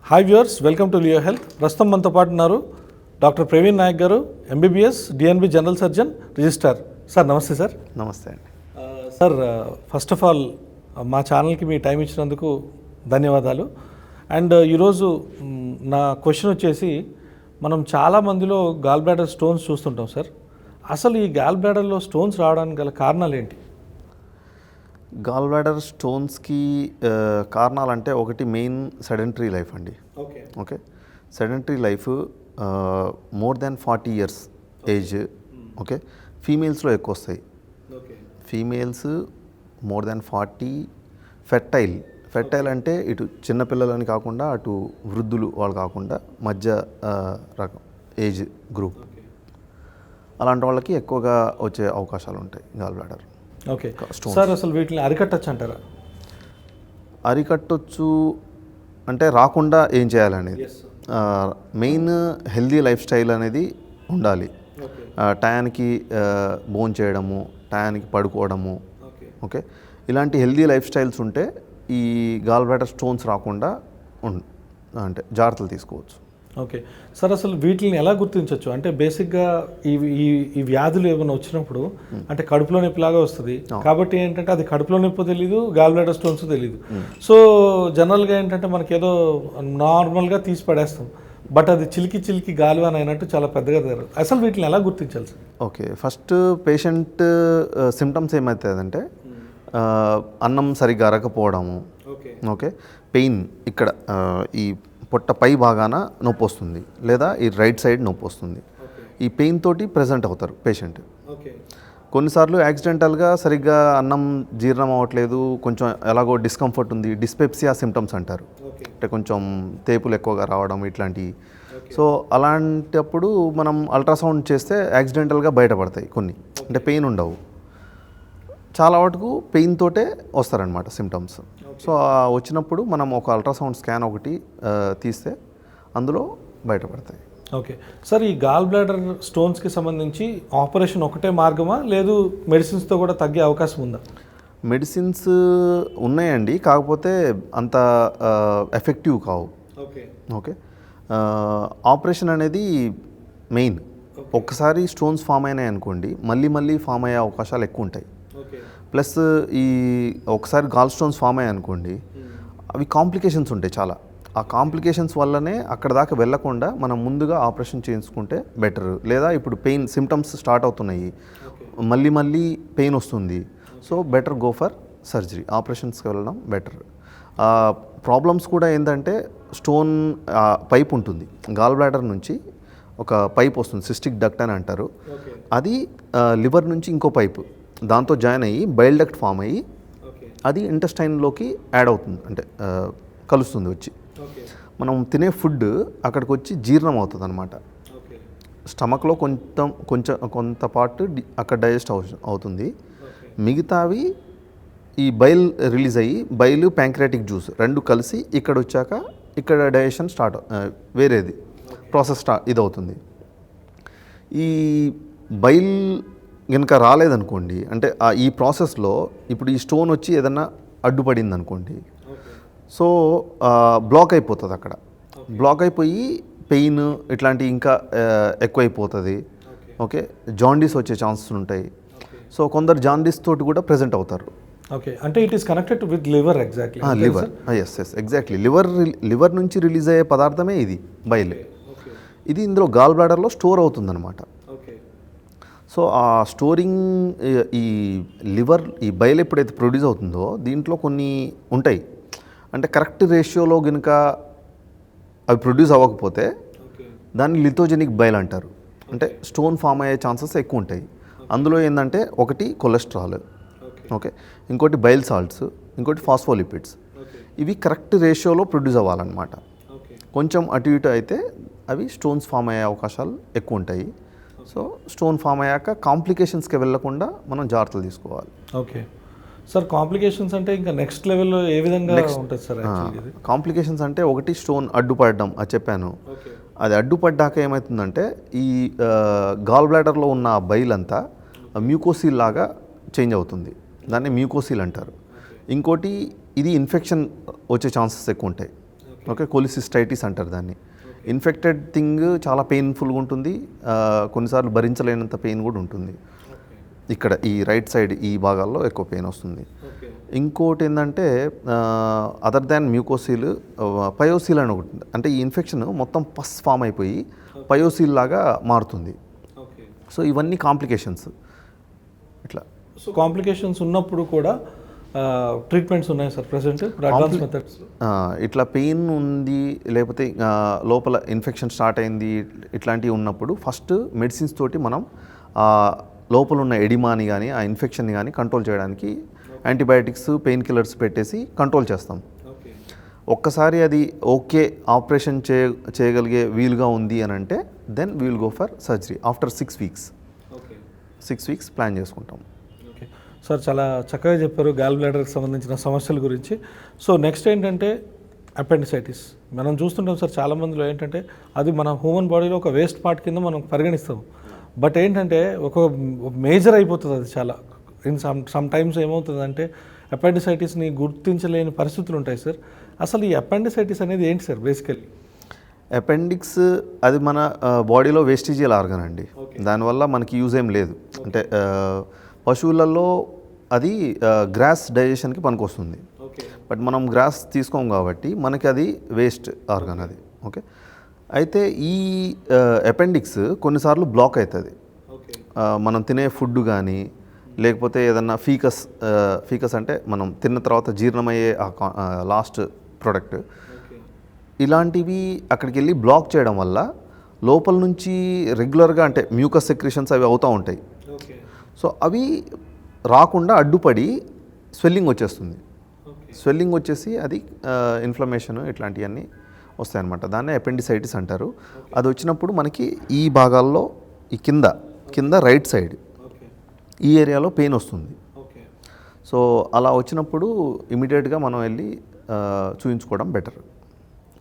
Hi viewers, welcome to Leo health. ప్రస్తుతం మనతో పాటు ఉన్నారు డాక్టర్ ప్రవీణ్ నాయక్ గారు, MBBS, DNB general surgeon, registrar. Sir నమస్తే సార్. నమస్తే అండి. సార్ ఫస్ట్ ఆఫ్ ఆల్ మా ఛానల్కి మీ టైం ఇచ్చినందుకు ధన్యవాదాలు. అండ్ ఈరోజు నా క్వశ్చన్ వచ్చేసి, మనం చాలా మందిలో గాల్ బ్లాడర్ స్టోన్స్ చూస్తుంటాం సార్. అసలు ఈ గాల్ బ్లాడర్లో స్టోన్స్ రావడానికి గల కారణాలు ఏంటి? గాల్ బ్లాడర్ స్టోన్స్కి కారణాలంటే ఒకటి మెయిన్ సెడెంటరీ లైఫ్ అండి. Okay, sedentary life more than 40 years age. Okay, ఫీమేల్స్లో ఎక్కువ వస్తాయి. ఫీమేల్స్ మోర్ దాన్ 40, ఫెర్టైల్ అంటే ఇటు చిన్నపిల్లలని కాకుండా అటు వృద్ధులు వాళ్ళు కాకుండా మధ్య రకం ఏజ్ గ్రూప్, అలాంటి వాళ్ళకి ఎక్కువగా వచ్చే అవకాశాలు ఉంటాయి గాల్ బ్లాడర్. ఓకే సార్, అసలు వీటిని అరికట్టచ్చు అంటారా? అరికట్టొచ్చు అంటే రాకుండా ఏం చేయాలనేది మెయిన్ హెల్దీ లైఫ్ స్టైల్ అనేది ఉండాలి. టయానికి భోజనం చేయడము, టయానికి పడుకోవడము. ఓకే, ఇలాంటి హెల్దీ లైఫ్ స్టైల్స్ ఉంటే ఈ గాల్ బ్లాడర్ స్టోన్స్ రాకుండా అంటే జాగ్రత్తలు తీసుకోవచ్చు. ఓకే సార్, అసలు వీటిని ఎలా గుర్తించవచ్చు? అంటే బేసిక్గా ఈ వ్యాధులు ఏమైనా వచ్చినప్పుడు అంటే కడుపులో నొప్పిలాగా వస్తుంది కాబట్టి ఏంటంటే అది కడుపులో నొప్పి తెలీదు, గాల్ బ్లాడర్ స్టోన్స్ తెలీదు. సో జనరల్గా ఏంటంటే మనకి ఏదో నార్మల్గా తీసి పడేస్తాం, బట్ అది చిలికి గాలివాన్ అయినట్టు చాలా పెద్దగా జరగదు. అసలు వీటిని ఎలా గుర్తించాలి sir? Okay, first patient symptoms ఏమవుతుందంటే అన్నం సరిగ్గా అరగకపోవడము. ఓకే, పెయిన్ ఇక్కడ ఈ పొట్ట పై భాగాన నొప్పి వస్తుంది, లేదా ఈ రైట్ సైడ్ నొప్పి వస్తుంది. ఈ పెయిన్ తోటి ప్రెజెంట్ అవుతారు పేషెంట్. కొన్నిసార్లు యాక్సిడెంటల్గా సరిగ్గా అన్నం జీర్ణం అవ్వట్లేదు, కొంచెం ఎలాగో డిస్కంఫర్ట్ ఉంది, డిస్పెప్సియా సిమ్టమ్స్ అంటారు. అంటే కొంచెం తేపులు ఎక్కువగా రావడం ఇట్లాంటివి. సో అలాంటప్పుడు మనం అల్ట్రాసౌండ్ చేస్తే యాక్సిడెంటల్గా బయటపడతాయి కొన్ని, అంటే పెయిన్ ఉండవు. చాలా వరకు పెయిన్ తోటే వస్తారనమాట సిమ్టమ్స్. సో వచ్చినప్పుడు మనం ఒక అల్ట్రాసౌండ్ స్కాన్ ఒకటి తీస్తే అందులో బయటపడతాయి. ఓకే సార్, ఈ గాల్ బ్లాడర్ స్టోన్స్కి సంబంధించి ఆపరేషన్ ఒకటే మార్గమా, లేదు మెడిసిన్స్తో కూడా తగ్గే అవకాశం ఉందా? మెడిసిన్స్ ఉన్నాయండి, కాకపోతే అంత ఎఫెక్టివ్ కావు. ఓకే, ఆపరేషన్ అనేది మెయిన్. ఒక్కసారి స్టోన్స్ ఫామ్ అయినాయి అనుకోండి, మళ్ళీ ఫామ్ అయ్యే అవకాశాలు ఎక్కువ ఉంటాయి. ప్లస్ ఈ ఒకసారి గాల్ స్టోన్స్ ఫామ్ అయ్యాయి అనుకోండి, అవి కాంప్లికేషన్స్ ఉంటాయి చాలా. ఆ కాంప్లికేషన్స్ వల్లనే అక్కడ దాకా వెళ్లకుండా మనం ముందుగా ఆపరేషన్ చేయించుకుంటే బెటర్. లేదా ఇప్పుడు పెయిన్ సిమ్టమ్స్ స్టార్ట్ అవుతున్నాయి, మళ్ళీ పెయిన్ వస్తుంది, so better go for surgery, ఆపరేషన్స్కి వెళ్ళడం బెటర్. ప్రాబ్లమ్స్ కూడా ఏంటంటే స్టోన్ పైప్ ఉంటుంది, గాల్ బ్లాడర్ నుంచి ఒక పైప్ వస్తుంది, సిస్టిక్ డక్ట్ అని అంటారు. అది లివర్ నుంచి ఇంకో పైపు దాంతో జాయిన్ అయ్యి బైల్ డక్ట్ ఫామ్ అయ్యి అది ఇంటెస్టైన్లోకి యాడ్ అవుతుంది, అంటే కలుస్తుంది వచ్చి. మనం తినే ఫుడ్ అక్కడికి వచ్చి జీర్ణం అవుతుంది అనమాట. స్టమక్లో కొంత పార్ట్ అక్కడ డైజెస్ట్ అవుతుంది, మిగతావి ఈ బైల్ రిలీజ్ అయ్యి బైల్ ప్యాంక్రియాటిక్ జ్యూస్ రెండు కలిసి ఇక్కడ వచ్చాక ఇక్కడ డైజెషన్ స్టార్ట్, వేరేది ప్రాసెస్ ఇదవుతుంది. ఈ బైల్ కనుక రాలేదనుకోండి, అంటే ఈ ప్రాసెస్లో ఇప్పుడు ఈ స్టోన్ వచ్చి ఏదన్నా అడ్డుపడింది అనుకోండి, సో బ్లాక్ అయిపోతుంది అక్కడ. బ్లాక్ అయిపోయి పెయిన్ ఇట్లాంటి ఇంకా ఎక్కువైపోతుంది. ఓకే, జాండీస్ వచ్చే ఛాన్సెస్ ఉంటాయి. సో కొందరు జాండీస్ తోటి కూడా ప్రెజెంట్ అవుతారు. ఓకే, అంటే it is connected with liver. Exactly liver, yes exactly. Liver నుంచి రిలీజ్ అయ్యే పదార్థమే ఇది బైల్. ఇది ఇందులో గాల్ బ్లాడర్లో స్టోర్ అవుతుందన్నమాట. సో ఆ స్టోరింగ్ ఈ లివర్, ఈ బైల్ ఎప్పుడైతే ప్రొడ్యూస్ అవుతుందో దీంట్లో కొన్ని ఉంటాయి, అంటే కరెక్ట్ రేషియోలో కనుక అవి ప్రొడ్యూస్ అవ్వకపోతే దాన్ని లిథోజెనిక్ బైల్ అంటారు. అంటే స్టోన్ ఫామ్ అయ్యే ఛాన్సెస్ ఎక్కువ ఉంటాయి. అందులో ఏంటంటే ఒకటి కొలెస్ట్రాల్, ఓకే, ఇంకోటి బైల్ సాల్ట్స్, ఇంకోటి ఫాస్ఫోలిపిడ్స్. ఇవి కరెక్ట్ రేషియోలో ప్రొడ్యూస్ అవ్వాలన్నమాట. కొంచెం అటు ఇటు అయితే అవి స్టోన్స్ ఫామ్ అయ్యే అవకాశాలు ఎక్కువ ఉంటాయి. సో స్టోన్ ఫామ్ అయ్యాక కాంప్లికేషన్స్కి వెళ్ళకుండా మనం జాగ్రత్తలు తీసుకోవాలి. ఓకే సార్, కాంప్లికేషన్స్ అంటే ఇంకా నెక్స్ట్ లెవెల్లో ఏ విధంగా ఉంటుంది సార్? కాంప్లికేషన్స్ అంటే ఒకటి స్టోన్ అడ్డుపడడం, అది చెప్పాను. అది అడ్డుపడ్డాక ఏమవుతుందంటే ఈ గాల్ బ్లాడర్లో ఉన్న బైల్ అంతా మ్యూకోసీల్ లాగా చేంజ్ అవుతుంది, దాన్ని మ్యూకోసీల్ అంటారు. ఇంకోటి ఇది ఇన్ఫెక్షన్ వచ్చే ఛాన్సెస్ ఎక్కువ ఉంటాయి. ఓకే, కొలిసిస్టైటిస్ అంటారు దాన్ని. ఇన్ఫెక్టెడ్ థింగ్ చాలా పెయిన్ఫుల్గా ఉంటుంది, కొన్నిసార్లు భరించలేనంత పెయిన్ కూడా ఉంటుంది. ఇక్కడ ఈ రైట్ సైడ్ ఈ భాగాల్లో ఎక్కువ పెయిన్ వస్తుంది. ఇంకోటి ఏంటంటే అదర్ దాన్ మ్యూకోసీల్, పయోసీల్ అని ఒకటి, అంటే ఈ ఇన్ఫెక్షన్ మొత్తం పస్ ఫామ్ అయిపోయి పయోసీల్ లాగా మారుతుంది. సో ఇవన్నీ కాంప్లికేషన్స్. ఇట్లా సో కాంప్లికేషన్స్ ఉన్నప్పుడు కూడా ట్రీట్మెంట్స్ ఉన్నాయి సార్ ప్రెసెంట్ అడ్వాన్స్ మెథడ్స్? ఇట్లా పెయిన్ ఉంది, లేకపోతే లోపల ఇన్ఫెక్షన్ స్టార్ట్ అయింది, ఇట్లాంటివి ఉన్నప్పుడు ఫస్ట్ మెడిసిన్స్ తోటి మనం లోపల ఉన్న ఎడిమాని కానీ ఆ ఇన్ఫెక్షన్ని కానీ కంట్రోల్ చేయడానికి యాంటీబయాటిక్స్, పెయిన్ కిల్లర్స్ పెట్టేసి కంట్రోల్ చేస్తాం. ఒక్కసారి అది ఓకే ఆపరేషన్ చేయగలిగే వీలుగా ఉంది అని అంటే then we will go for surgery after 6 weeks. 6 weeks plan చేసుకుంటాం. ఓకే సార్, చాలా చక్కగా చెప్పారు గాల్ బ్లాడర్కి సంబంధించిన సమస్యల గురించి. సో నెక్స్ట్ ఏంటంటే అపెండిసైటిస్. మనం చూస్తుంటాం సార్ చాలామందిలో ఏంటంటే అది మన హ్యూమన్ బాడీలో ఒక వేస్ట్ పార్ట్ కింద మనం పరిగణిస్తాం. బట్ ఏంటంటే ఒక మేజర్ అయిపోతుంది అది చాలా. ఇన్ సమ్ టైమ్స్ ఏమవుతుందంటే అపెండిసైటిస్ని గుర్తించలేని పరిస్థితులు ఉంటాయి సార్. అసలు ఈ అపెండిసైటిస్ అనేది ఏంటి సార్ బేసికల్లీ? అపెండిక్స్ అది మన బాడీలో వేస్టిజియల్ ఆర్గన్ అండి. దానివల్ల మనకి యూజ్ ఏం లేదు. అంటే పశువులలో అది గ్రాస్ డైజెషన్కి పనికొస్తుంది. బట్ మనం గ్రాస్ తీసుకోం కాబట్టి మనకి అది వేస్ట్ ఆర్గన్ అది. ఓకే, అయితే ఈ అపెండిక్స్ కొన్నిసార్లు బ్లాక్ అవుతుంది. మనం తినే ఫుడ్ కానీ లేకపోతే ఏదన్నా ఫీకస్ అంటే మనం తిన్న తర్వాత జీర్ణమయ్యే లాస్ట్ ప్రోడక్ట్, ఇలాంటివి అక్కడికి వెళ్ళి బ్లాక్ చేయడం వల్ల లోపల నుంచి రెగ్యులర్గా అంటే మ్యూకస్ సెక్రిషన్స్ అవి అవుతూ ఉంటాయి. సో అవి రాకుండా అడ్డుపడి స్వెల్లింగ్ వచ్చేస్తుంది. స్వెల్లింగ్ వచ్చేసి అది ఇన్ఫ్లమేషన్ ఇట్లాంటివన్నీ వస్తాయన్నమాట. దాన్నే అపెండిసైటిస్ అంటారు. అది వచ్చినప్పుడు మనకి ఈ భాగాల్లో ఈ కింద రైట్ సైడ్ ఈ ఏరియాలో పెయిన్ వస్తుంది. సో అలా వచ్చినప్పుడు ఇమీడియట్గా మనం వెళ్ళి చూయించుకోవడం బెటర్.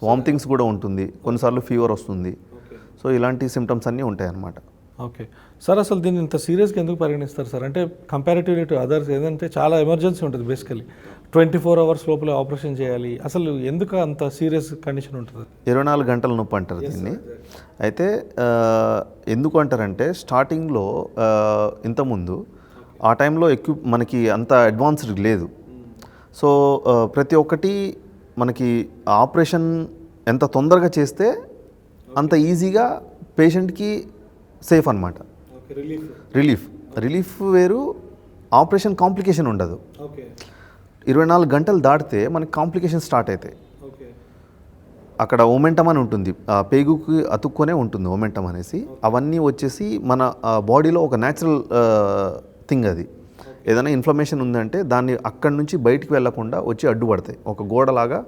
వామిటింగ్స్ కూడా ఉంటుంది, కొన్నిసార్లు ఫీవర్ వస్తుంది. సో ఇలాంటి సిమ్టమ్స్ అన్నీ ఉంటాయి అన్నమాట. ఓకే సార్, అసలు దీన్ని ఇంత సీరియస్గా ఎందుకు పరిగణిస్తారు సార్? అంటే కంపారిటివ్లీ టు అదర్స్ ఏదంటే చాలా ఎమర్జెన్సీ ఉంటుంది బేసికలీ, 24 అవర్స్ లోపల ఆపరేషన్ చేయాలి. అసలు ఎందుకు అంత సీరియస్ కండిషన్ ఉంటుంది? 24 గంటల నొప్పి అంటారు దీన్ని. అయితే ఎందుకు అంటారంటే స్టార్టింగ్లో ఇంతకుముందు ఆ టైంలో మనకి అంత అడ్వాన్స్డ్ లేదు. సో ప్రతి ఒక్కటి మనకి ఆపరేషన్ ఎంత తొందరగా చేస్తే అంత ఈజీగా పేషెంట్కి సేఫ్ అనమాట. రిలీఫ్ వేరు, ఆపరేషన్ కాంప్లికేషన్ ఉండదు. 24 గంటలు దాటితే మనకి కాంప్లికేషన్ స్టార్ట్ అవుతాయి. అక్కడ ఒమెంటమ్ అని ఉంటుంది, పేగుకి అతుక్కొనే ఉంటుంది ఒమెంటమ్ అనేసి. అవన్నీ వచ్చేసి మన బాడీలో ఒక న్యాచురల్ థింగ్ అది. ఏదైనా ఇన్ఫ్లమేషన్ ఉందంటే దాన్ని అక్కడి నుంచి బయటికి వెళ్లకుండా వచ్చి అడ్డుపడతాయి. ఒక గోడలాగా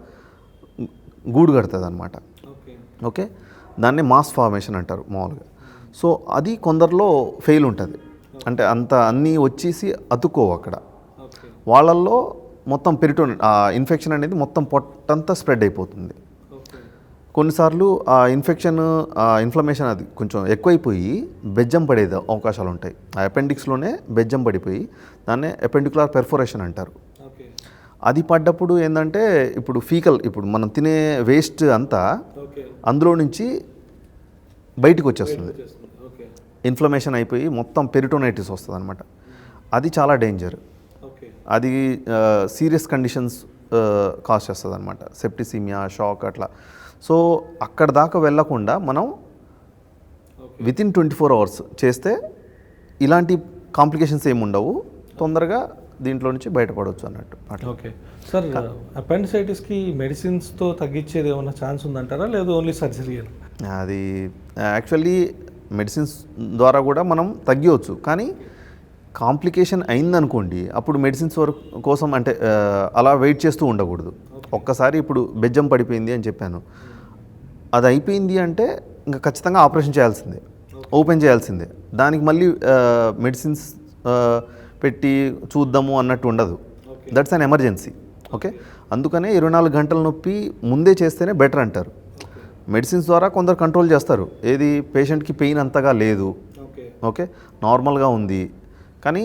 గూడు కడుతుంది అనమాట. ఓకే, దాన్ని మాస్ ఫార్మేషన్ అంటారు మామూలుగా. సో అది కొందరిలో ఫెయిల్ ఉంటుంది, అంటే అన్నీ వచ్చేసి అతుక్కోవు అక్కడ. వాళ్ళల్లో మొత్తం ఇన్ఫెక్షన్ అనేది మొత్తం పొట్టంతా స్ప్రెడ్ అయిపోతుంది. కొన్నిసార్లు ఆ ఇన్ఫ్లమేషన్ అది కొంచెం ఎక్కువైపోయి బెజ్జం పడేది అవకాశాలు ఉంటాయి. ఆ అపెండిక్స్లోనే బెజ్జం పడిపోయి దాన్నే అపెండికులర్ పెర్ఫోరేషన్ అంటారు. అది పడ్డప్పుడు ఏంటంటే ఇప్పుడు మనం తినే వేస్ట్ అంతా అందులో నుంచి బయటికి వచ్చేస్తుంది. ఇన్ఫ్లమేషన్ అయిపోయి మొత్తం పెరిటోనైటిస్ వస్తుంది అనమాట. అది చాలా డేంజర్. అది సీరియస్ కండిషన్స్ కాజ్ చేస్తుంది అనమాట, సెప్టిసిమియా, షాక్ అట్లా. సో అక్కడ దాకా వెళ్ళకుండా మనం వితిన్ 24 అవర్స్ చేస్తే ఇలాంటి కాంప్లికేషన్స్ ఏమి ఉండవు, తొందరగా దీంట్లో నుంచి బయటపడవచ్చు అన్నట్టు. ఓకే సార్, అపెండిసైటిస్కి మెడిసిన్స్తో తగ్గించేది ఏమైనా ఛాన్స్ ఉందంటారా, లేదు ఓన్లీ సర్జరీ? అది యాక్చువల్లీ మెడిసిన్స్ ద్వారా కూడా మనం తగ్గించవచ్చు, కానీ కాంప్లికేషన్ అయిందనుకోండి అప్పుడు మెడిసిన్స్ కోసం అంటే అలా వెయిట్ చేస్తూ ఉండకూడదు. ఒక్కసారి ఇప్పుడు బెజ్జం పడిపోయింది అని చెప్పాను, అది అయిపోయింది అంటే ఇంకా ఖచ్చితంగా ఆపరేషన్ చేయాల్సిందే, ఓపెన్ చేయాల్సిందే. దానికి మళ్ళీ మెడిసిన్స్ పెట్టి చూద్దాము అన్నట్టు ఉండదు. That's an emergency. ఓకే, అందుకనే 24 గంటల నొప్పి ముందే చేస్తేనే బెటర్ అంటారు. మెడిసిన్స్ ద్వారా కొందరు కంట్రోల్ చేస్తారు, ఏది పేషెంట్కి పెయిన్ అంతగా లేదు, ఓకే నార్మల్గా ఉంది, కానీ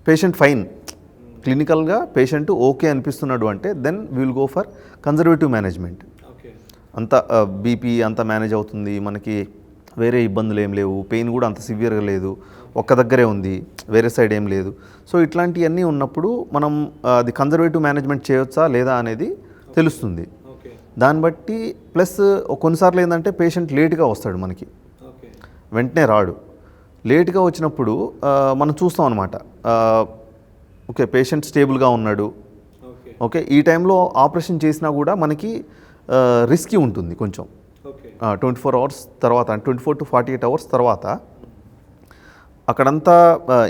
పేషెంట్ ఫైన్, క్లినికల్గా పేషెంట్ ఓకే అనిపిస్తున్నాడు అంటే then will go for conservative management. అంత బీపీ అంత మేనేజ్ అవుతుంది, మనకి వేరే ఇబ్బందులు ఏం లేవు, పెయిన్ కూడా అంత సివియర్గా లేదు, ఒక్క దగ్గరే ఉంది, వేరే సైడ్ ఏం లేదు. సో ఇట్లాంటివన్నీ ఉన్నప్పుడు మనం అది కన్జర్వేటివ్ మేనేజ్మెంట్ చేయొచ్చా లేదా అనేది తెలుస్తుంది. దాన్ని బట్టి ప్లస్ కొన్నిసార్లు ఏంటంటే పేషెంట్ లేట్గా వస్తాడు, మనకి వెంటనే రాడు. లేట్గా వచ్చినప్పుడు మనం చూస్తాం అనమాట, ఓకే పేషెంట్ స్టేబుల్గా ఉన్నాడు, ఓకే ఈ టైంలో ఆపరేషన్ చేసినా కూడా మనకి రిస్కీ ఉంటుంది కొంచెం. 24 hours తర్వాత, 24 to 48 hours తర్వాత అక్కడంతా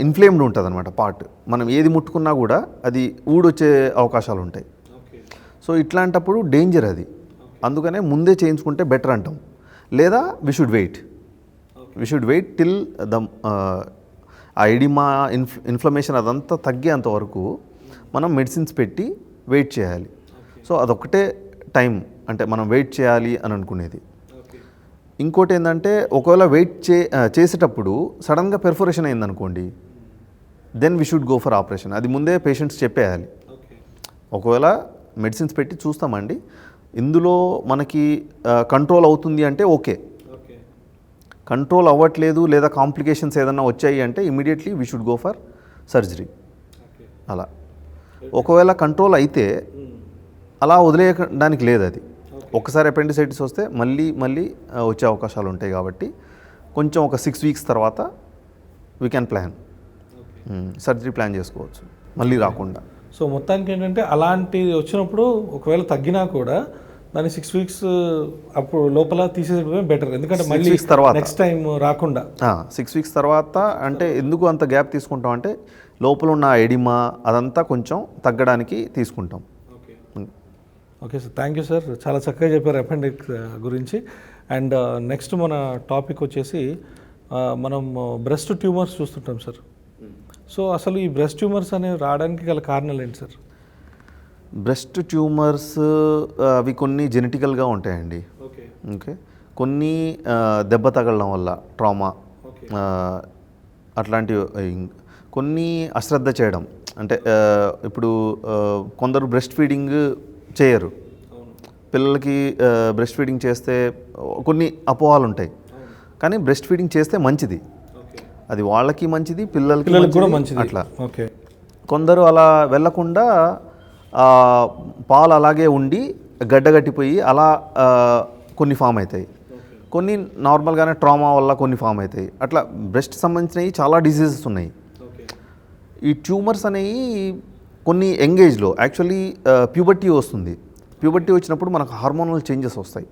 ఇన్ఫ్లేమ్డ్ ఉంటుంది అనమాట పార్ట్. మనం ఏది ముట్టుకున్నా కూడా అది ఊడొచ్చే అవకాశాలు ఉంటాయి. సో ఇట్లాంటప్పుడు డేంజర్ అది, అందుకనే ముందే చేయించుకుంటే బెటర్ అంటాం. లేదా we should wait till the ఆ ఎడిమా ఇన్ఫ్లమేషన్ అదంతా తగ్గేంత వరకు మనం మెడిసిన్స్ పెట్టి వెయిట్ చేయాలి. సో అదొక్కటే టైం అంటే మనం వెయిట్ చేయాలి అని అనుకునేది. ఇంకోటి ఏంటంటే ఒకవేళ వెయిట్ చేసేటప్పుడు సడన్గా పెర్ఫోరేషన్ అయిందనుకోండి, then we should go for operation. అది ముందే పేషెంట్స్ చెప్పేయాలి. ఒకవేళ మెడిసిన్స్ పెట్టి చూస్తామండి, ఇందులో మనకి కంట్రోల్ అవుతుంది అంటే ఓకే, కంట్రోల్ అవ్వట్లేదు లేదా కాంప్లికేషన్స్ ఏదైనా వచ్చాయి అంటే immediately we should go for surgery. అలా ఒకవేళ కంట్రోల్ అయితే అలా వదిలేయడానికి లేదు. అది ఒకసారి అపెండిసైటిస్ వస్తే మళ్ళీ వచ్చే అవకాశాలు ఉంటాయి. కాబట్టి కొంచెం ఒక 6 weeks తర్వాత we can plan surgery plan చేసుకోవచ్చు మళ్ళీ రాకుండా. సో మొత్తానికి ఏంటంటే అలాంటిది వచ్చినప్పుడు ఒకవేళ తగ్గినా కూడా దాన్ని 6 weeks అప్పుడు లోపల తీసేయడమే బెటర్, ఎందుకంటే మళ్ళీ తర్వాత నెక్స్ట్ టైం రాకుండా. 6 weeks తర్వాత అంటే ఎందుకు అంత గ్యాప్ తీసుకుంటాం అంటే లోపల ఉన్న ఎడిమా అదంతా కొంచెం తగ్గడానికి తీసుకుంటాం. Okay sir, thank you sir, చాలా చక్కగా చెప్పారు అపెండిక్స్ గురించి. అండ్ నెక్స్ట్ మన టాపిక్ వచ్చేసి మనం బ్రెస్ట్ ట్యూమర్స్ చూస్తుంటాం సార్. సో అసలు ఈ బ్రెస్ట్ ట్యూమర్స్ అనేవి రావడానికి గల కారణాలు ఏంటి సార్? బ్రెస్ట్ ట్యూమర్స్ అవి కొన్ని జెనెటికల్గా ఉంటాయండి. ఓకే కొన్ని దెబ్బ తగలడం వల్ల ట్రామా, అట్లాంటివి. కొన్ని అశ్రద్ధ చేయడం అంటే ఇప్పుడు కొందరు బ్రెస్ట్ ఫీడింగ్ చేయరు, పిల్లలకి బ్రెస్ట్ ఫీడింగ్ చేస్తే కొన్ని అపోహలు ఉంటాయి. కానీ బ్రెస్ట్ ఫీడింగ్ చేస్తే మంచిది, అది వాళ్ళకి మంచిది, పిల్లలకి కూడా మంచిది. అట్లా ఓకే కొందరు అలా వెళ్ళకుండా పాలు అలాగే ఉండి గడ్డగట్టిపోయి అలా కొన్ని ఫామ్ అవుతాయి. కొన్ని నార్మల్గానే ట్రామా వల్ల కొన్ని ఫామ్ అవుతాయి. అట్లా బ్రెస్ట్ సంబంధించినవి చాలా డిసీజెస్ ఉన్నాయి. ఈ ట్యూమర్స్ అనేవి కొన్ని యంగేజ్లో యాక్చువల్లీ ప్యూబర్టీ వస్తుంది. ప్యూబర్టీ వచ్చినప్పుడు మనకు హార్మోనల్ చేంజెస్ వస్తాయి.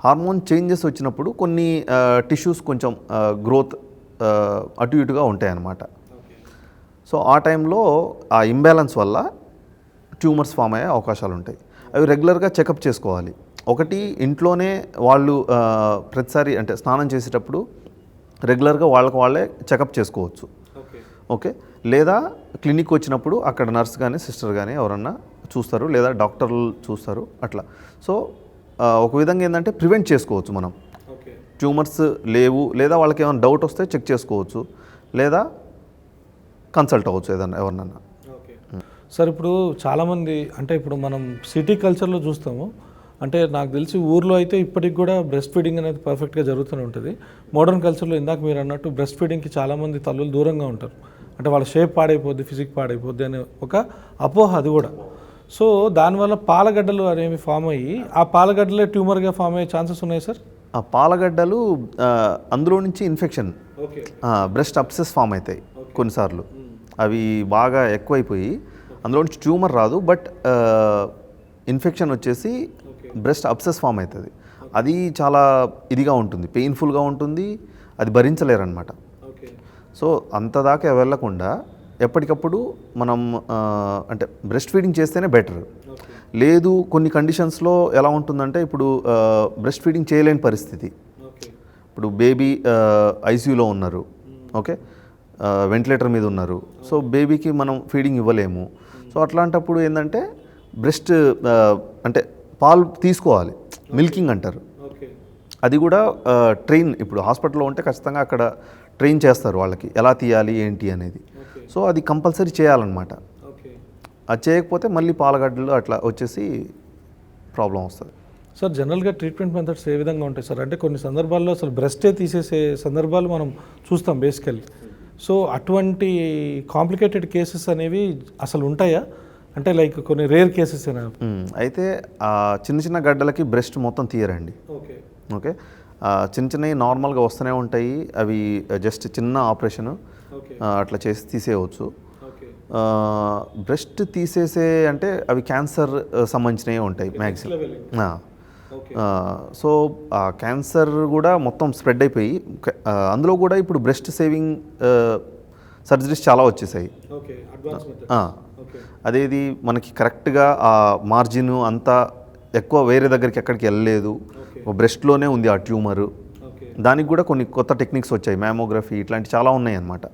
హార్మోన్ చేంజెస్ వచ్చినప్పుడు కొన్ని టిష్యూస్ కొంచెం గ్రోత్ అటు ఇటుగా ఉంటాయి అన్నమాట. సో ఆ టైంలో ఆ ఇంబ్యాలెన్స్ వల్ల ట్యూమర్స్ ఫామ్ అయ్యే అవకాశాలు ఉంటాయి. అవి రెగ్యులర్గా చెకప్ చేసుకోవాలి. ఒకటి ఇంట్లోనే వాళ్ళు ప్రతిసారి అంటే స్నానం చేసేటప్పుడు రెగ్యులర్గా వాళ్ళే చెకప్ చేసుకోవచ్చు. ఓకే లేదా క్లినిక్ వచ్చినప్పుడు అక్కడ నర్స్ కానీ సిస్టర్ కానీ ఎవరన్నా చూస్తారు, లేదా డాక్టర్లు చూస్తారు అట్లా. సో ఒక విధంగా ఏంటంటే ప్రివెంట్ చేసుకోవచ్చు మనం. ట్యూమర్స్ లేవు లేదా వాళ్ళకి ఏమైనా డౌట్ వస్తే చెక్ చేసుకోవచ్చు, లేదా కన్సల్ట్ అవ్వచ్చు ఏదన్నా ఎవరినన్నా. సార్ ఇప్పుడు చాలామంది అంటే ఇప్పుడు మనం సిటీ కల్చర్లో చూస్తాము, అంటే నాకు తెలిసి ఊర్లో అయితే ఇప్పటికి కూడా బ్రెస్ట్ ఫీడింగ్ అనేది పర్ఫెక్ట్గా జరుగుతూనే ఉంటుంది. మోడర్న్ కల్చర్లో ఇందాక మీరు అన్నట్టు బ్రెస్ట్ ఫీడింగ్కి చాలామంది తల్లులు దూరంగా ఉంటారు, అంటే వాళ్ళ షేప్ పాడైపోద్ది, ఫిజిక్ పాడైపోద్ది అనే ఒక అపోహ అది కూడా. సో దానివల్ల పాలగడ్డలు అనేవి ఫామ్ అయ్యి ఆ పాలగడ్డలే ట్యూమర్గా ఫామ్ అయ్యే ఛాన్సెస్ ఉన్నాయి సార్? ఆ పాలగడ్డలు అందులో నుంచి ఇన్ఫెక్షన్ బ్రెస్ట్ అబ్సెస్ ఫామ్ అవుతాయి కొన్నిసార్లు. అవి బాగా ఎక్కువైపోయి అందులో నుంచి ట్యూమర్ రాదు, బట్ ఇన్ఫెక్షన్ వచ్చేసి బ్రెస్ట్ అబ్సెస్ ఫామ్ అవుతుంది. అది చాలా ఇదిగా ఉంటుంది, పెయిన్ఫుల్గా ఉంటుంది, అది భరించలేరన్నమాట. సో అంతదాకా వెళ్ళకుండా ఎప్పటికప్పుడు మనం అంటే బ్రెస్ట్ ఫీడింగ్ చేస్తేనే బెటర్. లేదు కొన్ని కండిషన్స్లో ఎలా ఉంటుందంటే ఇప్పుడు బ్రెస్ట్ ఫీడింగ్ చేయలేని పరిస్థితి, ఇప్పుడు బేబీ ఐసీయూలో ఉన్నారు, ఓకే వెంటిలేటర్ మీద ఉన్నారు, సో బేబీకి మనం ఫీడింగ్ ఇవ్వలేము. సో అట్లాంటప్పుడు ఏంటంటే బ్రెస్ట్ అంటే పాలు తీసుకోవాలి, మిల్కింగ్ అంటారు. అది కూడా ట్రైన్ ఇప్పుడు హాస్పిటల్లో ఉంటే ఖచ్చితంగా అక్కడ ట్రైన్ చేస్తారు వాళ్ళకి ఎలా తీయాలి ఏంటి అనేది. సో అది కంపల్సరీ చేయాలన్నమాట. అది చేయకపోతే మళ్ళీ పాలగడ్డలు అట్లా వచ్చేసి ప్రాబ్లం వస్తుంది. సార్ జనరల్గా ట్రీట్మెంట్ మెథడ్స్ ఏ విధంగా ఉంటాయి సార్? అంటే కొన్ని సందర్భాల్లో అసలు బ్రెస్టే తీసేసే సందర్భాలు మనం చూస్తాం బేసికల్లీ. సో అటువంటి కాంప్లికేటెడ్ కేసెస్ అనేవి అసలు ఉంటాయా? అంటే లైక్ కొన్ని రేర్ కేసెస్ అయితే చిన్న చిన్న గడ్డలకి బ్రెస్ట్ మొత్తం తీయరండి. ఓకే ఓకే, చిన్న చిన్నవి నార్మల్గా వస్తూనే ఉంటాయి. అవి జస్ట్ చిన్న ఆపరేషన్ అట్లా చేసి తీసేయవచ్చు. బ్రెస్ట్ తీసేసే అంటే అవి క్యాన్సర్ సంబంధించినవి ఉంటాయి మ్యాక్సిమం. సో క్యాన్సర్ కూడా మొత్తం స్ప్రెడ్ అయిపోయి అందులో కూడా ఇప్పుడు బ్రెస్ట్ సేవింగ్ సర్జరీస్ చాలా వచ్చేసాయి. అదేది మనకి కరెక్ట్గా ఆ మార్జిన్ అంతా ఎక్కువ వేరే దగ్గరికి ఎక్కడికి వెళ్ళలేదు, బ్రెస్ట్లోనే ఉంది ఆ ట్యూమరు. దానికి కూడా కొన్ని కొత్త టెక్నిక్స్ వచ్చాయి, మ్యామోగ్రఫీ ఇట్లాంటి చాలా ఉన్నాయి అన్నమాట.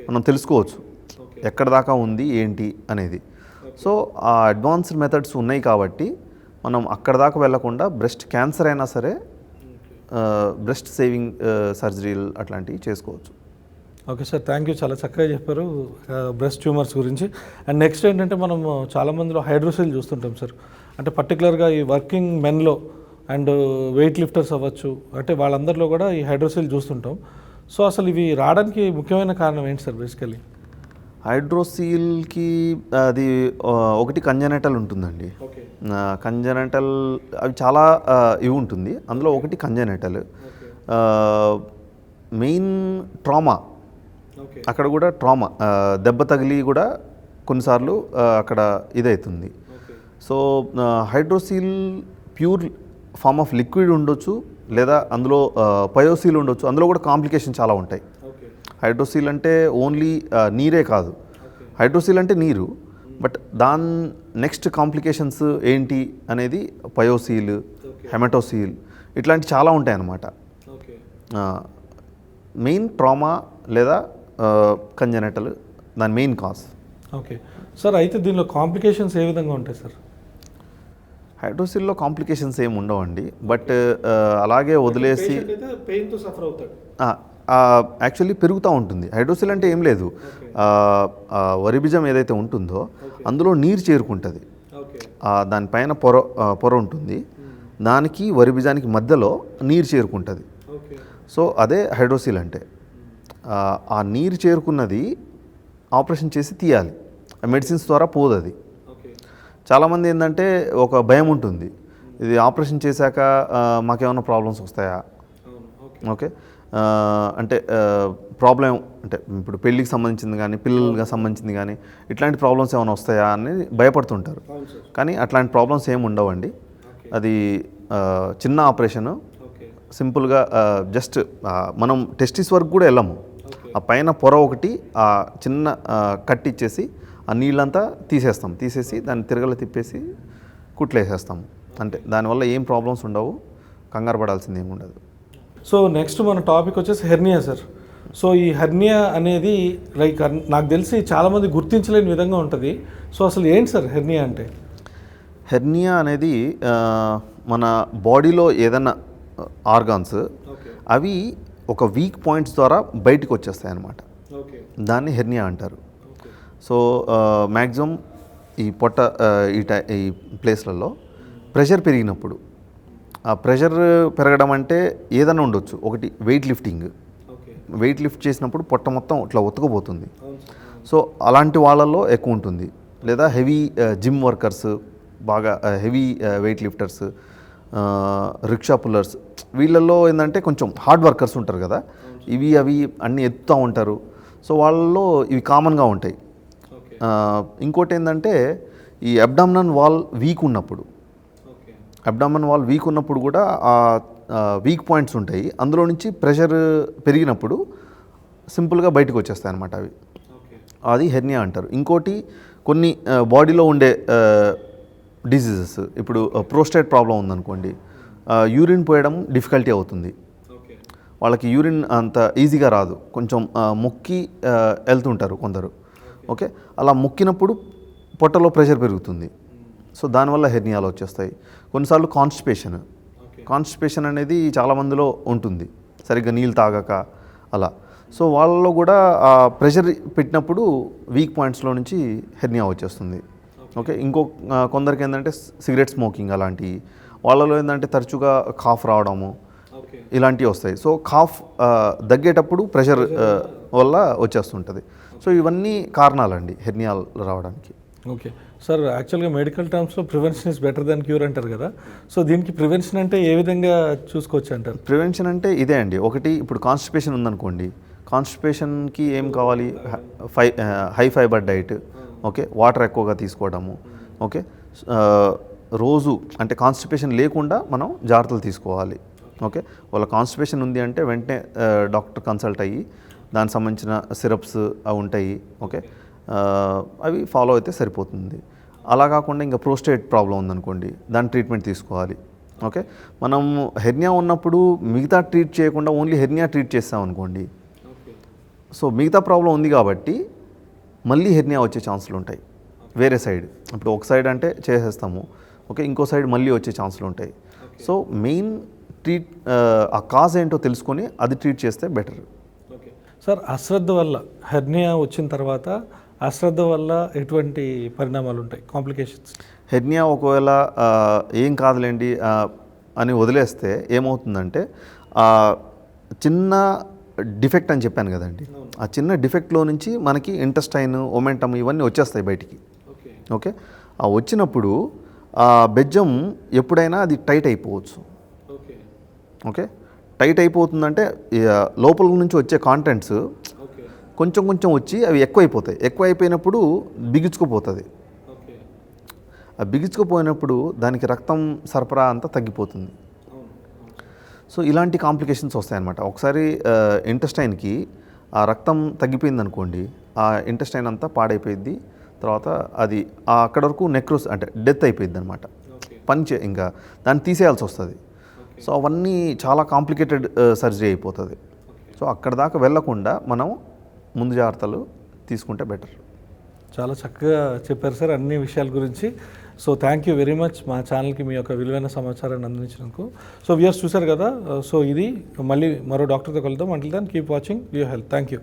మనం తెలుసుకోవచ్చు ఎక్కడ దాకా ఉంది ఏంటి అనేది. సో ఆ అడ్వాన్స్డ్ మెథడ్స్ ఉన్నాయి కాబట్టి మనం అక్కడ దాకా వెళ్లకుండా బ్రెస్ట్ క్యాన్సర్ అయినా సరే బ్రెస్ట్ సేవింగ్ సర్జరీలు అట్లాంటివి చేసుకోవచ్చు. ఓకే సార్, థ్యాంక్ యూ, చాలా చక్కగా చెప్పారు బ్రెస్ట్ ట్యూమర్స్ గురించి. అండ్ నెక్స్ట్ ఏంటంటే మనం చాలామందిలో హైడ్రోసిల్ చూస్తుంటాం సార్. అంటే పర్టికులర్గా ఈ వర్కింగ్ మెన్లో అండ్ వెయిట్ లిఫ్టర్స్ అవ్వచ్చు, అంటే వాళ్ళందరిలో కూడా ఈ హైడ్రోసిల్ చూస్తుంటాం. సో అసలు ఇవి రావడానికి ముఖ్యమైన కారణం ఏంటి సార్? బేసికలీ హైడ్రోసీల్కి అది ఒకటి కంజనైటల్ ఉంటుందండి. కంజనైటల్ అవి చాలా ఇవి ఉంటుంది, అందులో ఒకటి కంజనైటల్. మెయిన్ ట్రామా, అక్కడ కూడా ట్రామా దెబ్బ తగిలి కూడా కొన్నిసార్లు అక్కడ ఇదవుతుంది. So hydrocele pure form of liquid ఉండొచ్చు, లేదా అందులో పయోసీల్ ఉండొచ్చు. అందులో కూడా కాంప్లికేషన్ చాలా ఉంటాయి. హైడ్రోసీల్ అంటే ఓన్లీ నీరే కాదు, హైడ్రోసీల్ అంటే నీరు, బట్ దాని నెక్స్ట్ కాంప్లికేషన్స్ ఏంటి అనేది పయోసీల్, హెమటోసీల్ ఇట్లాంటి చాలా ఉంటాయి అన్నమాట. మెయిన్ ట్రామా లేదా కంజనైటల్ దాని మెయిన్ కాజ్. ఓకే సార్, అయితే దీనిలో కాంప్లికేషన్స్ ఏ విధంగా ఉంటాయి సార్? హైడ్రోసిల్లో కాంప్లికేషన్స్ ఏమి ఉండవండి, బట్ అలాగే వదిలేసి పెయిన్తో సఫర్ అవుతాడు. యాక్చువల్లీ పెరుగుతూ ఉంటుంది. హైడ్రోసిల్ అంటే ఏం లేదు, వరిబిజం ఏదైతే ఉంటుందో అందులో నీరు చేరుకుంటుంది. దానిపైన పొర ఉంటుంది, దానికి వరిబిజానికి మధ్యలో నీరు చేరుకుంటుంది. సో అదే హైడ్రోసిల్ అంటే. ఆ నీరు చేరుకున్నది ఆపరేషన్ చేసి తీయాలి, మెడిసిన్స్ ద్వారా పోదు అది. చాలామంది ఏంటంటే ఒక భయం ఉంటుంది, ఇది ఆపరేషన్ చేశాక మాకేమైనా ప్రాబ్లమ్స్ వస్తాయా, ఓకే అంటే ప్రాబ్లం అంటే ఇప్పుడు పెళ్ళికి సంబంధించింది కానీ పిల్లలకి సంబంధించింది కానీ ఇట్లాంటి ప్రాబ్లమ్స్ ఏమైనా వస్తాయా అని భయపడుతుంటారు. కానీ అట్లాంటి ప్రాబ్లమ్స్ ఏమి ఉండవండి. అది చిన్న ఆపరేషను, సింపుల్గా జస్ట్ మనం టెస్టిస్ వరకు కూడా వెళ్ళము. ఆ పైన పొర ఒకటి ఆ చిన్న కట్ ఇచ్చేసి ఆ నీళ్ళంతా తీసేసి దాన్ని తిరగల తిప్పేసి కుట్లేసేస్తాము. అంటే దానివల్ల ఏం ప్రాబ్లమ్స్ ఉండవు, కంగారు పడాల్సింది ఏమి ఉండదు. సో నెక్స్ట్ మన టాపిక్ వచ్చేసి హెర్నియా సార్. సో ఈ హెర్నియా అనేది లైక్ నాకు తెలిసి చాలామంది గుర్తించలేని విధంగా ఉంటుంది. సో అసలు ఏంటి సార్ హెర్నియా అంటే? హెర్నియా అనేది మన బాడీలో ఏదైనా ఆర్గాన్స్ అవి ఒక వీక్ పాయింట్స్ ద్వారా బయటికి వచ్చేస్తాయి అన్నమాట. దాన్ని హెర్నియా అంటారు. సో మ్యాక్సిమం ఈ పొట్ట ఈ ప్లేస్లలో ప్రెషర్ పెరిగినప్పుడు, ఆ ప్రెషర్ పెరగడం అంటే ఏదైనా ఉండొచ్చు. ఒకటి వెయిట్ లిఫ్ట్ చేసినప్పుడు పొట్ట మొత్తం ఇట్లా ఒత్తుకుపోతుంది. సో అలాంటి వాళ్ళల్లో ఎక్కువ ఉంటుంది. లేదా హెవీ జిమ్ వర్కర్స్, బాగా heavy weight lifters, rickshaw pullers, వీళ్ళల్లో ఏంటంటే కొంచెం హార్డ్ వర్కర్స్ ఉంటారు కదా, అవి అన్నీ ఎత్తుతూ ఉంటారు. సో వాళ్ళలో ఇవి కామన్గా ఉంటాయి. ఇంకోటి ఏంటంటే ఈ అబ్డామినల్ వాల్ వీక్ ఉన్నప్పుడు కూడా ఆ వీక్ పాయింట్స్ ఉంటాయి. అందులో నుంచి ప్రెషర్ పెరిగినప్పుడు సింపుల్గా బయటకు వచ్చేస్తాయి అన్నమాట అవి. అది హెర్నియా అంటారు. ఇంకోటి కొన్ని బాడీలో ఉండే డిసీజెస్, ఇప్పుడు ప్రోస్టేట్ ప్రాబ్లం ఉందనుకోండి, యూరిన్ పోయడం డిఫికల్టీ అవుతుంది. వాళ్ళకి యూరిన్ అంత ఈజీగా రాదు, కొంచెం మొక్కి వెళ్తుంటారు కొందరు. ఓకే, అలా మొక్కినప్పుడు పొట్టలో ప్రెషర్ పెరుగుతుంది. సో దానివల్ల హెర్నియాలు వచ్చేస్తాయి. కొన్నిసార్లు కాన్స్టిపేషన్ అనేది చాలామందిలో ఉంటుంది, సరిగ్గా నీళ్ళు తాగక అలా. సో వాళ్ళలో కూడా ఆ ప్రెషర్ పెట్టినప్పుడు వీక్ పాయింట్స్లో నుంచి హెర్నియా వచ్చేస్తుంది. ఓకే. కొందరికి ఏంటంటే సిగరెట్ స్మోకింగ్ అలాంటివి, వాళ్ళలో ఏంటంటే తరచుగా కాఫ్ రావడము ఇలాంటివి వస్తాయి. సో కాఫ్ దగ్గేటప్పుడు ప్రెషర్ వల్ల వచ్చేస్తుంటుంది. సో ఇవన్నీ కారణాలండి హెర్నియాలు రావడానికి. ఓకే సార్, యాక్చువల్గా మెడికల్ టర్మ్స్లో prevention is better than cure అంటారు కదా. సో దీనికి ప్రివెన్షన్ అంటే ఏ విధంగా చూసుకోవచ్చు అంటారు? ప్రివెన్షన్ అంటే ఇదే అండి. ఒకటి, ఇప్పుడు కాన్స్టిపేషన్ ఉందనుకోండి, కాన్స్టిపేషన్కి ఏం కావాలి? High fibre diet, okay, water ఎక్కువగా తీసుకోవడము, ఓకే. రోజు అంటే కాన్స్టిపేషన్ లేకుండా మనం జాగ్రత్తలు తీసుకోవాలి, ఓకే. వాళ్ళ కాన్స్టిపేషన్ ఉంది అంటే వెంటనే డాక్టర్ కన్సల్ట్ అయ్యి దానికి సంబంధించిన సిరప్స్ అవి ఉంటాయి, ఓకే, అవి ఫాలో అయితే సరిపోతుంది. అలా కాకుండా ఇంకా ప్రోస్టేట్ ప్రాబ్లం ఉందనుకోండి, దాని ట్రీట్మెంట్ తీసుకోవాలి, ఓకే. మనం హెర్నియా ఉన్నప్పుడు మిగతా ట్రీట్ చేయకుండా ఓన్లీ హెర్నియా ట్రీట్ చేస్తామనుకోండి, సో మిగతా ప్రాబ్లం ఉంది కాబట్టి మళ్ళీ హెర్నియా వచ్చే ఛాన్సులు ఉంటాయి వేరే సైడ్. ఇప్పుడు ఒక సైడ్ అంటే చేసేస్తాము, ఓకే, ఇంకో సైడ్ మళ్ళీ వచ్చే ఛాన్సులు ఉంటాయి. సో మెయిన్ ఆ కాజ్ ఏంటో తెలుసుకొని అది ట్రీట్ చేస్తే బెటర్. సార్, అశ్రద్ధ వల్ల హెర్నియా వచ్చిన తర్వాత అశ్రద్ధ వల్ల ఎటువంటి పరిణామాలు ఉంటాయి, కాంప్లికేషన్స్? హెర్నియా ఒకవేళ ఏం కాదులేండి అని వదిలేస్తే ఏమవుతుందంటే చిన్న డిఫెక్ట్ అని చెప్పాను కదండి, ఆ చిన్న డిఫెక్ట్లో నుంచి మనకి ఇంటెస్టైన్, ఒమెంటమ్ ఇవన్నీ వచ్చేస్తాయి బయటికి, ఓకే. ఆ వచ్చినప్పుడు ఆ బెజ్జం ఎప్పుడైనా అది టైట్ అయిపోవచ్చు, ఓకే. టైట్ అయిపోతుందంటే లోపల నుంచి వచ్చే కాంటెంట్స్ కొంచెం కొంచెం వచ్చి అవి ఎక్కువ అయిపోయినప్పుడు బిగుచుకుపోతుంది. ఆ బిగుచుకుపోయినప్పుడు దానికి రక్తం సరఫరా అంతా తగ్గిపోతుంది. సో ఇలాంటి కాంప్లికేషన్స్ వస్తాయన్నమాట. ఒకసారి ఇంటెస్టైన్కి ఆ రక్తం తగ్గిపోయింది అనుకోండి, ఆ ఇంటెస్టైన్ అంతా పాడైపోయింది. తర్వాత అది అక్కడ వరకు నెక్రోస్ అంటే డెత్ అయిపోయింది అనమాట. ఇంకా దాన్ని తీసేయాల్సి వస్తుంది. సో అవన్నీ చాలా కాంప్లికేటెడ్ సర్జరీ అయిపోతుంది. సో అక్కడ దాకా వెళ్లకుండా మనం ముందు జాగ్రత్తలు తీసుకుంటే బెటర్. చాలా చక్కగా చెప్పారు సార్ అన్ని విషయాల గురించి. So thank you very much మా ఛానల్కి మీ యొక్క విలువైన సమాచారాన్ని అందించినందుకు. సో వ్యూయర్స్ చూశారు కదా, సో ఇది మళ్ళీ మరో డాక్టర్తో కలుద్దాం. Until then keep watching your health. Thank you.